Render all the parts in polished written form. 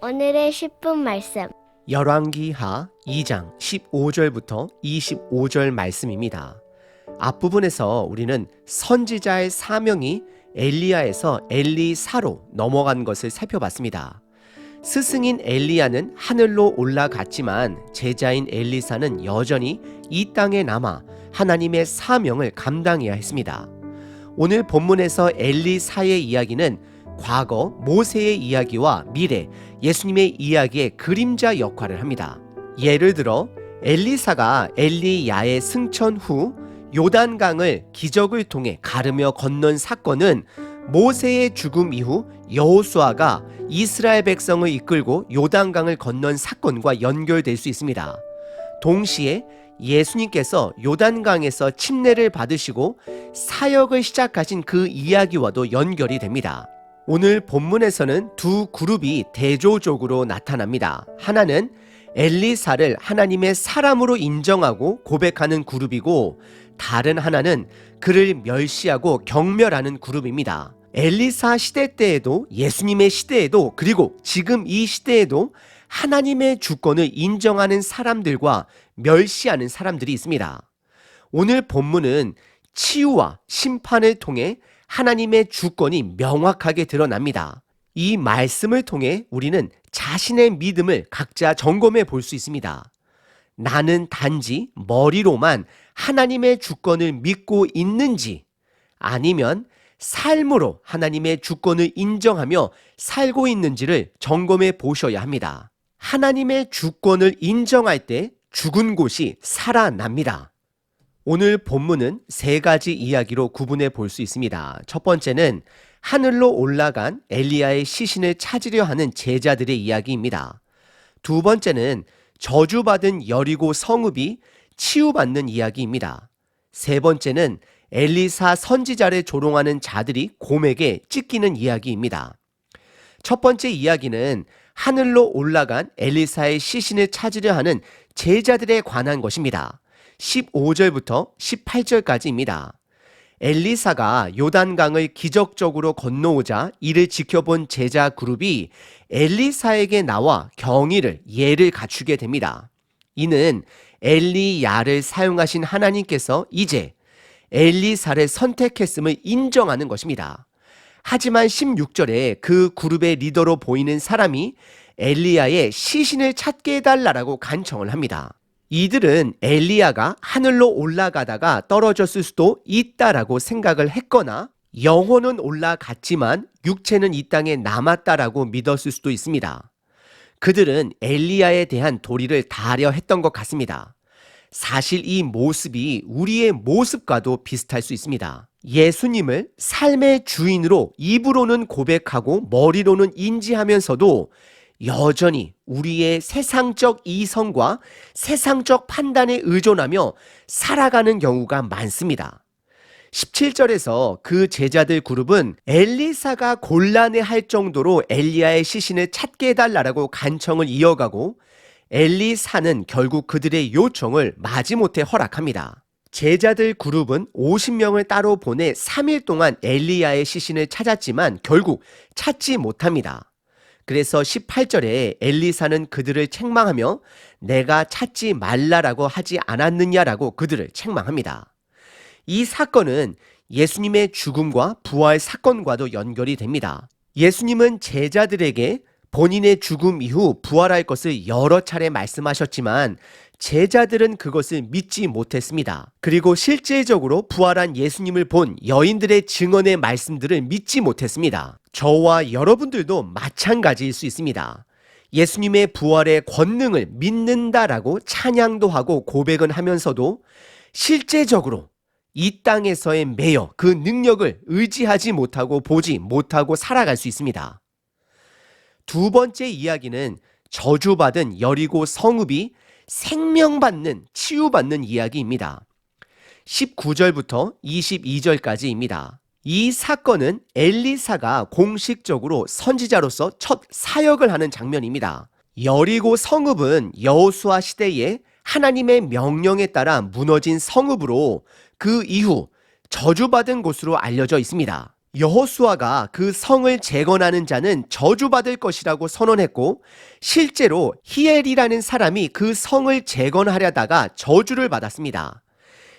오늘의 10분 말씀. 열왕기하 2장 15절부터 25절 말씀입니다. 앞부분에서 우리는 선지자의 사명이 엘리야에서 엘리사로 넘어간 것을 살펴봤습니다. 스승인 엘리야는 하늘로 올라갔지만 제자인 엘리사는 여전히 이 땅에 남아 하나님의 사명을 감당해야 했습니다. 오늘 본문에서 엘리사의 이야기는 과거 모세의 이야기와 미래 예수님의 이야기의 그림자 역할을 합니다. 예를 들어 엘리사가 엘리야의 승천 후 요단강을 기적을 통해 가르며 건넌 사건은 모세의 죽음 이후 여호수아가 이스라엘 백성을 이끌고 요단강을 건넌 사건과 연결될 수 있습니다. 동시에 예수님께서 요단강에서 침례를 받으시고 사역을 시작하신 그 이야기와도 연결이 됩니다. 오늘 본문에서는 두 그룹이 대조적으로 나타납니다. 하나는 엘리사를 하나님의 사람으로 인정하고 고백하는 그룹이고, 다른 하나는 그를 멸시하고 경멸하는 그룹입니다. 엘리사 시대 때에도 예수님의 시대에도 그리고 지금 이 시대에도 하나님의 주권을 인정하는 사람들과 멸시하는 사람들이 있습니다. 오늘 본문은 치유와 심판을 통해 하나님의 주권이 명확하게 드러납니다. 이 말씀을 통해 우리는 자신의 믿음을 각자 점검해 볼 수 있습니다. 나는 단지 머리로만 하나님의 주권을 믿고 있는지, 아니면 삶으로 하나님의 주권을 인정하며 살고 있는지를 점검해 보셔야 합니다. 하나님의 주권을 인정할 때 죽은 곳이 살아납니다. 오늘 본문은 세 가지 이야기로 구분해 볼 수 있습니다. 첫 번째는 하늘로 올라간 엘리야의 시신을 찾으려 하는 제자들의 이야기입니다. 두 번째는 저주받은 여리고 성읍이 치유받는 이야기입니다. 세 번째는 엘리사 선지자를 조롱하는 자들이 곰에게 찢기는 이야기입니다. 첫 번째 이야기는 하늘로 올라간 엘리사의 시신을 찾으려 하는 제자들에 관한 것입니다. 15절부터 18절까지입니다. 엘리사가 요단강을 기적적으로 건너오자 이를 지켜본 제자 그룹이 엘리사에게 나와 경의를 예를 갖추게 됩니다. 이는 엘리야를 사용하신 하나님께서 이제 엘리사를 선택했음을 인정하는 것입니다. 하지만 16절에 그 그룹의 리더로 보이는 사람이 엘리야의 시신을 찾게 해달라고 간청을 합니다. 이들은 엘리야가 하늘로 올라가다가 떨어졌을 수도 있다라고 생각을 했거나 영혼은 올라갔지만 육체는 이 땅에 남았다라고 믿었을 수도 있습니다. 그들은 엘리야에 대한 도리를 다하려 했던 것 같습니다. 사실 이 모습이 우리의 모습과도 비슷할 수 있습니다. 예수님을 삶의 주인으로 입으로는 고백하고 머리로는 인지하면서도 여전히 우리의 세상적 이성과 세상적 판단에 의존하며 살아가는 경우가 많습니다. 17절에서 그 제자들 그룹은 엘리사가 곤란해할 정도로 엘리야의 시신을 찾게 해달라고 간청을 이어가고, 엘리사는 결국 그들의 요청을 마지못해 허락합니다. 제자들 그룹은 50명을 따로 보내 3일 동안 엘리야의 시신을 찾았지만 결국 찾지 못합니다. 그래서 18절에 엘리사는 그들을 책망하며 내가 찾지 말라라고 하지 않았느냐라고 그들을 책망합니다. 이 사건은 예수님의 죽음과 부활 사건과도 연결이 됩니다. 예수님은 제자들에게 본인의 죽음 이후 부활할 것을 여러 차례 말씀하셨지만 제자들은 그것을 믿지 못했습니다. 그리고 실질적으로 부활한 예수님을 본 여인들의 증언의 말씀들을 믿지 못했습니다. 저와 여러분들도 마찬가지일 수 있습니다. 예수님의 부활의 권능을 믿는다라고 찬양도 하고 고백은 하면서도 실제적으로 이 땅에서의 매여 그 능력을 의지하지 못하고 보지 못하고 살아갈 수 있습니다. 두 번째 이야기는 저주받은 여리고 성읍이 생명받는, 치유받는 이야기입니다. 19절부터 22절까지입니다. 이 사건은 엘리사가 공식적으로 선지자로서 첫 사역을 하는 장면입니다. 여리고 성읍은 여호수아 시대에 하나님의 명령에 따라 무너진 성읍으로 그 이후 저주받은 곳으로 알려져 있습니다. 여호수아가 그 성을 재건하는 자는 저주받을 것이라고 선언했고, 실제로 히엘이라는 사람이 그 성을 재건하려다가 저주를 받았습니다.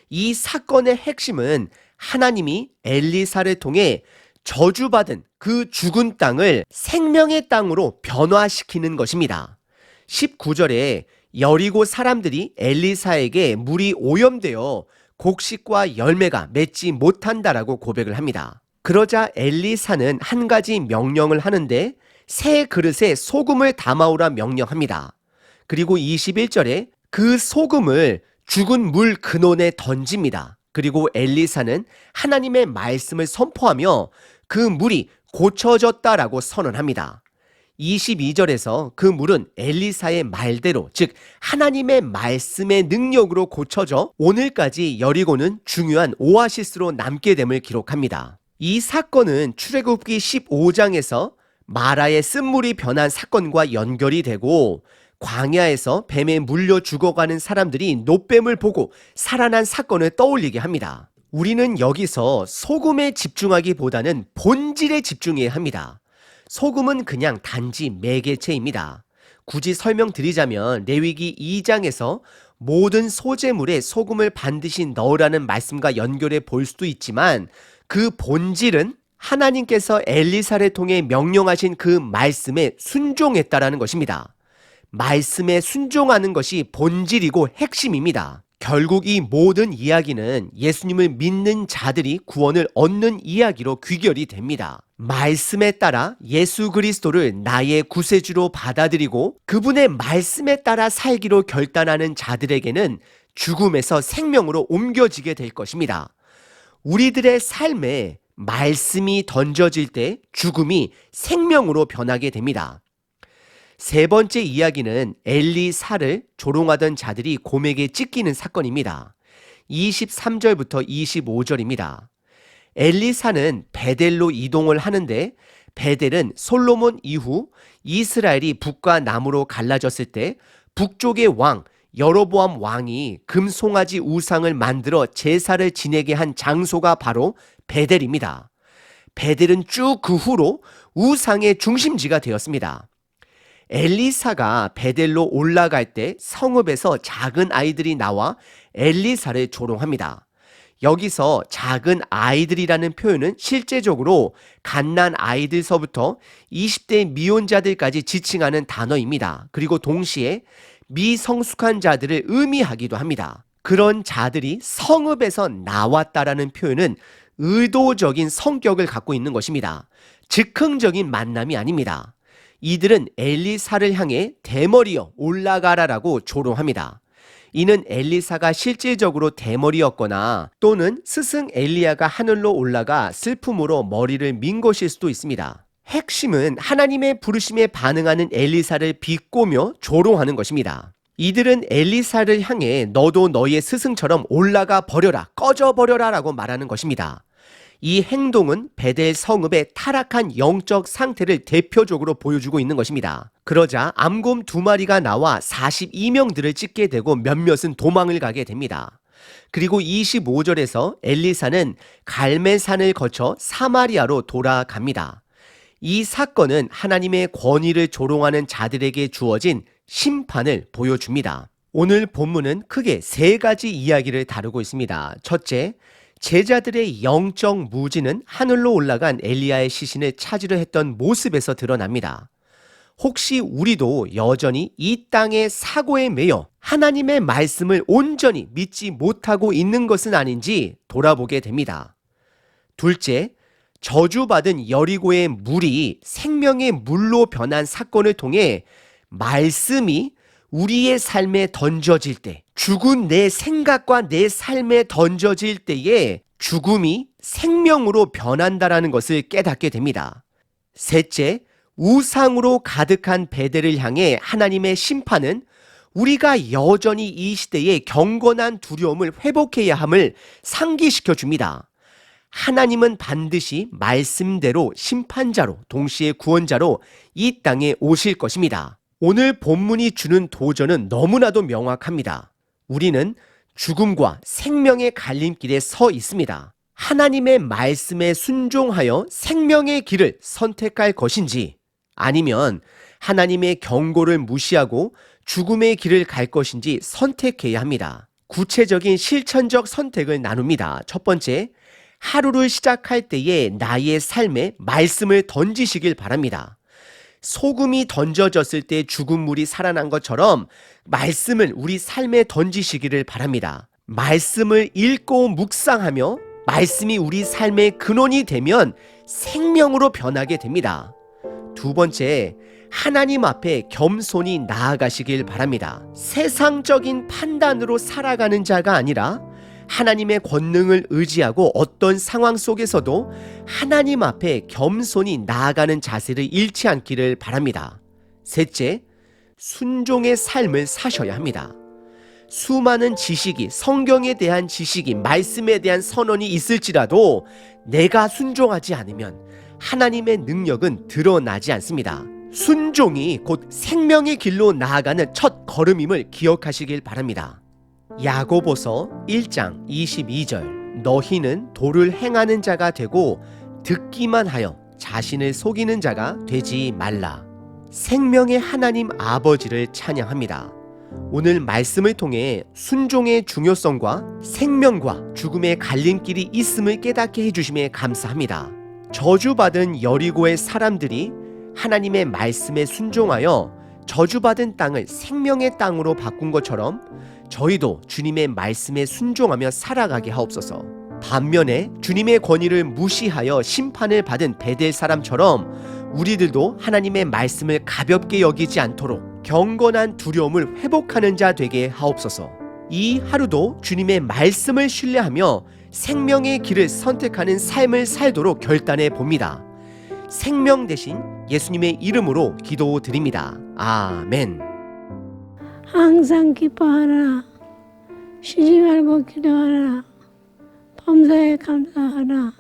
이 사건의 핵심은 하나님이 엘리사를 통해 저주받은 그 죽은 땅을 생명의 땅으로 변화시키는 것입니다. 19절에 여리고 사람들이 엘리사에게 물이 오염되어 곡식과 열매가 맺지 못한다라고 고백을 합니다. 그러자 엘리사는 한 가지 명령을 하는데 새 그릇에 소금을 담아오라 명령합니다. 그리고 21절에 그 소금을 죽은 물 근원에 던집니다. 그리고 엘리사는 하나님의 말씀을 선포하며 그 물이 고쳐졌다라고 선언합니다. 22절에서 그 물은 엘리사의 말대로, 즉 하나님의 말씀의 능력으로 고쳐져 오늘까지 여리고는 중요한 오아시스로 남게 됨을 기록합니다. 이 사건은 출애굽기 15장에서 마라의 쓴물이 변한 사건과 연결이 되고, 광야에서 뱀에 물려 죽어가는 사람들이 노뱀을 보고 살아난 사건을 떠올리게 합니다. 우리는 여기서 소금에 집중하기보다는 본질에 집중해야 합니다. 소금은 그냥 단지 매개체입니다. 굳이 설명드리자면 레위기 2장에서 모든 소재물에 소금을 반드시 넣으라는 말씀과 연결해 볼 수도 있지만, 그 본질은 하나님께서 엘리사를 통해 명령하신 그 말씀에 순종했다라는 것입니다. 말씀에 순종하는 것이 본질이고 핵심입니다. 결국 이 모든 이야기는 예수님을 믿는 자들이 구원을 얻는 이야기로 귀결이 됩니다. 말씀에 따라 예수 그리스도를 나의 구세주로 받아들이고 그분의 말씀에 따라 살기로 결단하는 자들에게는 죽음에서 생명으로 옮겨지게 될 것입니다. 우리들의 삶에 말씀이 던져질 때 죽음이 생명으로 변하게 됩니다. 세 번째 이야기는 엘리사를 조롱하던 자들이 곰에게 찢기는 사건입니다. 23절부터 25절입니다. 엘리사는 베델로 이동을 하는데, 베델은 솔로몬 이후 이스라엘이 북과 남으로 갈라졌을 때 북쪽의 왕 여로보암 왕이 금송아지 우상을 만들어 제사를 지내게 한 장소가 바로 베델입니다. 베델은 쭉 그 후로 우상의 중심지가 되었습니다. 엘리사가 베델로 올라갈 때 성읍에서 작은 아이들이 나와 엘리사를 조롱합니다. 여기서 작은 아이들이라는 표현은 실제적으로 갓난 아이들서부터 20대 미혼자들까지 지칭하는 단어입니다. 그리고 동시에 미성숙한 자들을 의미하기도 합니다. 그런 자들이 성읍에서 나왔다라는 표현은 의도적인 성격을 갖고 있는 것입니다. 즉흥적인 만남이 아닙니다. 이들은 엘리사를 향해 대머리여 올라가라라고 조롱합니다. 이는 엘리사가 실질적으로 대머리였거나 또는 스승 엘리야가 하늘로 올라가 슬픔으로 머리를 민 것일 수도 있습니다. 핵심은 하나님의 부르심에 반응하는 엘리사를 비꼬며 조롱하는 것입니다. 이들은 엘리사를 향해 너도 너의 스승처럼 올라가 버려라, 꺼져 버려라 라고 말하는 것입니다. 이 행동은 베델 성읍의 타락한 영적 상태를 대표적으로 보여주고 있는 것입니다. 그러자 암곰 2마리가 나와 42명들을 찢게 되고 몇몇은 도망을 가게 됩니다. 그리고 25절에서 엘리사는 갈멜산을 거쳐 사마리아로 돌아갑니다. 이 사건은 하나님의 권위를 조롱하는 자들에게 주어진 심판을 보여줍니다. 오늘 본문은 크게 세 가지 이야기를 다루고 있습니다. 첫째, 제자들의 영적 무지는 하늘로 올라간 엘리야의 시신을 찾으려 했던 모습에서 드러납니다. 혹시 우리도 여전히 이 땅의 사고에 매여 하나님의 말씀을 온전히 믿지 못하고 있는 것은 아닌지 돌아보게 됩니다. 둘째, 저주받은 여리고의 물이 생명의 물로 변한 사건을 통해 말씀이 우리의 삶에 던져질 때, 죽은 내 생각과 내 삶에 던져질 때에 죽음이 생명으로 변한다라는 것을 깨닫게 됩니다. 셋째, 우상으로 가득한 베델을 향해 하나님의 심판은 우리가 여전히 이 시대에 경건한 두려움을 회복해야 함을 상기시켜 줍니다. 하나님은 반드시 말씀대로 심판자로 동시에 구원자로 이 땅에 오실 것입니다. 오늘 본문이 주는 도전은 너무나도 명확합니다. 우리는 죽음과 생명의 갈림길에 서 있습니다. 하나님의 말씀에 순종하여 생명의 길을 선택할 것인지 아니면 하나님의 경고를 무시하고 죽음의 길을 갈 것인지 선택해야 합니다. 구체적인 실천적 선택을 나눕니다. 첫 번째, 하루를 시작할 때에 나의 삶에 말씀을 던지시길 바랍니다. 소금이 던져졌을 때 죽은 물이 살아난 것처럼 말씀을 우리 삶에 던지시기를 바랍니다. 말씀을 읽고 묵상하며 말씀이 우리 삶의 근원이 되면 생명으로 변하게 됩니다. 두 번째, 하나님 앞에 겸손히 나아가시길 바랍니다. 세상적인 판단으로 살아가는 자가 아니라 하나님의 권능을 의지하고 어떤 상황 속에서도 하나님 앞에 겸손히 나아가는 자세를 잃지 않기를 바랍니다. 셋째, 순종의 삶을 사셔야 합니다. 수많은 지식이, 성경에 대한 지식이, 말씀에 대한 선언이 있을지라도 내가 순종하지 않으면 하나님의 능력은 드러나지 않습니다. 순종이 곧 생명의 길로 나아가는 첫 걸음임을 기억하시길 바랍니다. 야고보서 1장 22절 너희는 도를 행하는 자가 되고 듣기만 하여 자신을 속이는 자가 되지 말라. 생명의 하나님 아버지를 찬양합니다. 오늘 말씀을 통해 순종의 중요성과 생명과 죽음의 갈림길이 있음을 깨닫게 해주심에 감사합니다. 저주받은 여리고의 사람들이 하나님의 말씀에 순종하여 저주받은 땅을 생명의 땅으로 바꾼 것처럼 저희도 주님의 말씀에 순종하며 살아가게 하옵소서. 반면에 주님의 권위를 무시하여 심판을 받은 베델 사람처럼 우리들도 하나님의 말씀을 가볍게 여기지 않도록 경건한 두려움을 회복하는 자 되게 하옵소서. 이 하루도 주님의 말씀을 신뢰하며 생명의 길을 선택하는 삶을 살도록 결단해 봅니다. 생명 대신 예수님의 이름으로 기도드립니다. 아멘. 항상 기뻐하라. 쉬지 말고 기도하라. 범사에 감사하라.